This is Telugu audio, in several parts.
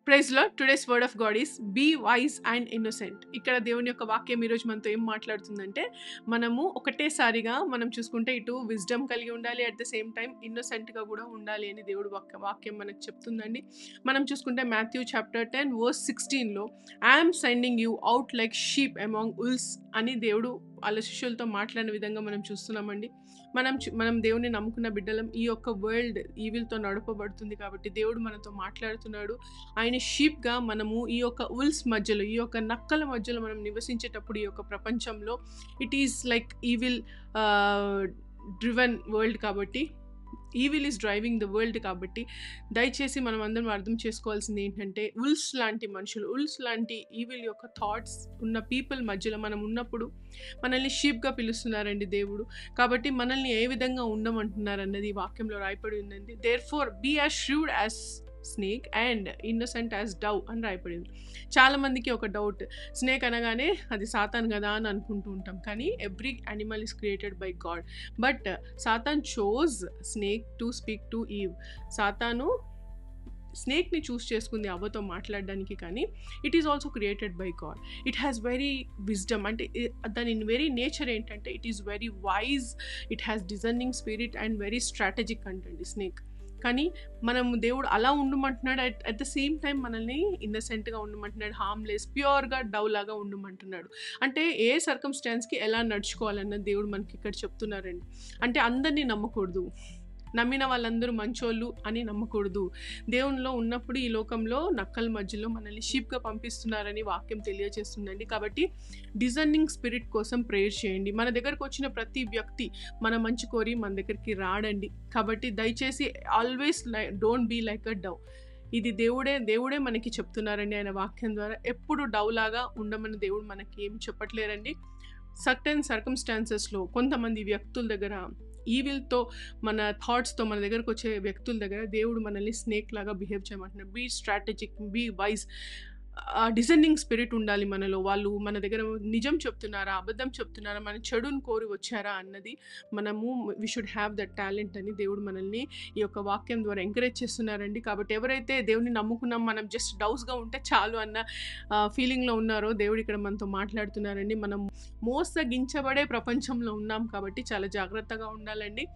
Praise lord. Today's word of God is be wise and innocent. ఇక్కడ దేవుని యొక్క వాక్యం ఈరోజు మనతో ఏం మాట్లాడుతుందంటే, మనము ఒకటేసారిగా మనం చూసుకుంటే ఇటు విజ్డమ్ కలిగి ఉండాలి, అట్ ద సేమ్ టైం ఇన్నోసెంట్గా కూడా ఉండాలి అని దేవుడు వాక్యం మనకు చెప్తుందండి. మనం చూసుకుంటే మాథ్యూ చాప్టర్ 10 వర్స్ 16లో I'm sending you out like sheep among wolves అని దేవుడు వాళ్ళ శిష్యులతో మాట్లాడిన విధంగా మనం చూస్తున్నామండి. మనం దేవుని నమ్ముకున్న బిడ్డలం. ఈ యొక్క వరల్డ్ ఈవిల్తో నడపబడుతుంది కాబట్టి దేవుడు మనతో మాట్లాడుతున్నాడు. ఆయన షీప్గా మనము ఈ యొక్క ఉల్స్ మధ్యలో, ఈ యొక్క నక్కల మధ్యలో మనం నివసించేటప్పుడు ఈ యొక్క ప్రపంచంలో it is like evil driven world కాబట్టి, evil is driving the world కాబట్టి దయచేసి మనం అందరం అర్థం చేసుకోవాల్సింది ఏంటంటే, ఉల్స్ లాంటి మనుషులు, ఉల్స్ లాంటి ఈవిల్ యొక్క థాట్స్ ఉన్న పీపుల్ మధ్యలో మనం ఉన్నప్పుడు మనల్ని షీప్గా పిలుస్తున్నారండి దేవుడు. కాబట్టి మనల్ని ఏ విధంగా ఉండమంటున్నారు అన్నది ఈ వాక్యంలో రాయపడి ఉందండి. Therefore be as shrewd as snake and innocent as dove అని రాయపడింది. చాలామందికి ఒక డౌట్, స్నేక్ అనగానే అది సాతాన్ కదా అని అనుకుంటూ ఉంటాం. కానీ every animal is created by God. But Satan chose snake to speak to Eve. Satan స్నేక్ని చూస్ చేసుకుంది అవ్వతో మాట్లాడడానికి, కానీ it is also created by God. It has very wisdom, అంటే దాని వెరీ నేచర్ ఏంటంటే it is very wise, it has discerning spirit and very strategic అంటండి స్నేక్. కానీ మనం దేవుడు అలా ఉండమంటున్నాడు, అట్ ద సేమ్ టైం మనల్ని ఇన్నసెంట్గా ఉండమంటున్నాడు, హార్మ్లెస్ ప్యూర్గా డవ్ లాగా ఉండమంటున్నాడు. అంటే ఏ సర్కమ్స్టాన్స్కి ఎలా నడుచుకోవాలన్నది దేవుడు మనకి ఇక్కడ చెప్తున్నారండి. అంటే అందరినీ నమ్మకూడదు, నమ్మిన వాళ్ళందరూ మంచోళ్ళు అని నమ్మకూడదు. దేవునిలో ఉన్నప్పుడు ఈ లోకంలో నక్కల మధ్యలో మనల్ని షీప్గా పంపిస్తున్నారని వాక్యం తెలియజేస్తుందండి. కాబట్టి డిజర్నింగ్ స్పిరిట్ కోసం ప్రేయర్ చేయండి. మన దగ్గరకు వచ్చిన ప్రతి వ్యక్తి మన మంచి కోరి మన దగ్గరికి రాడండి. కాబట్టి దయచేసి always don't be like a dove. ఇది దేవుడే మనకి చెప్తున్నారండి ఆయన వాక్యం ద్వారా. ఎప్పుడు డవ్ లాగా ఉండమని దేవుడు మనకి ఏం చెప్పట్లేరండి. సర్టెన్ సర్కమ్స్టాన్సెస్లో కొంతమంది వ్యక్తుల దగ్గర ఈవిల్తో, మన థాట్స్తో మన దగ్గరకు వచ్చే వ్యక్తుల దగ్గర దేవుడు మనల్ని స్నేక్ లాగా బిహేవ్ చేయమంటున్నాడు. Be strategic, be wise, discerning spirit ఉండాలి మనలో. వాళ్ళు మన దగ్గర నిజం చెప్తున్నారా, అబద్ధం చెప్తున్నారా, మన చెడుని కోరి వచ్చారా అన్నది మనము we should have that talent అని దేవుడు మనల్ని ఈ యొక్క వాక్యం ద్వారా ఎంకరేజ్ చేస్తున్నారండి. కాబట్టి ఎవరైతే దేవుని నమ్ముకున్నాం, మనం జస్ట్ డౌస్గా ఉంటే చాలు అన్న ఫీలింగ్లో ఉన్నారో దేవుడు ఇక్కడ మనతో మాట్లాడుతున్నారండి. మనం మోసగించబడే ప్రపంచంలో ఉన్నాం కాబట్టి చాలా జాగ్రత్తగా ఉండాలండి.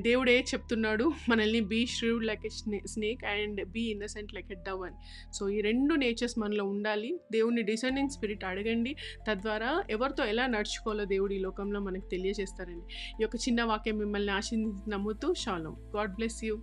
దేవుడే చెప్తున్నాడు మనల్ని be shrewd like a snake and be innocent like a dove అని. సో ఈ రెండు నేచర్స్ మనలో ఉండాలి. దేవుని డిసర్నింగ్ స్పిరిట్ అడగండి, తద్వారా ఎవరితో ఎలా నడుచుకోవాలో దేవుడు ఈ లోకంలో మనకు తెలియజేస్తారండి. ఈ యొక్క చిన్న వాక్యం మిమ్మల్ని నమ్ముతూ షాలోమ్. God bless you.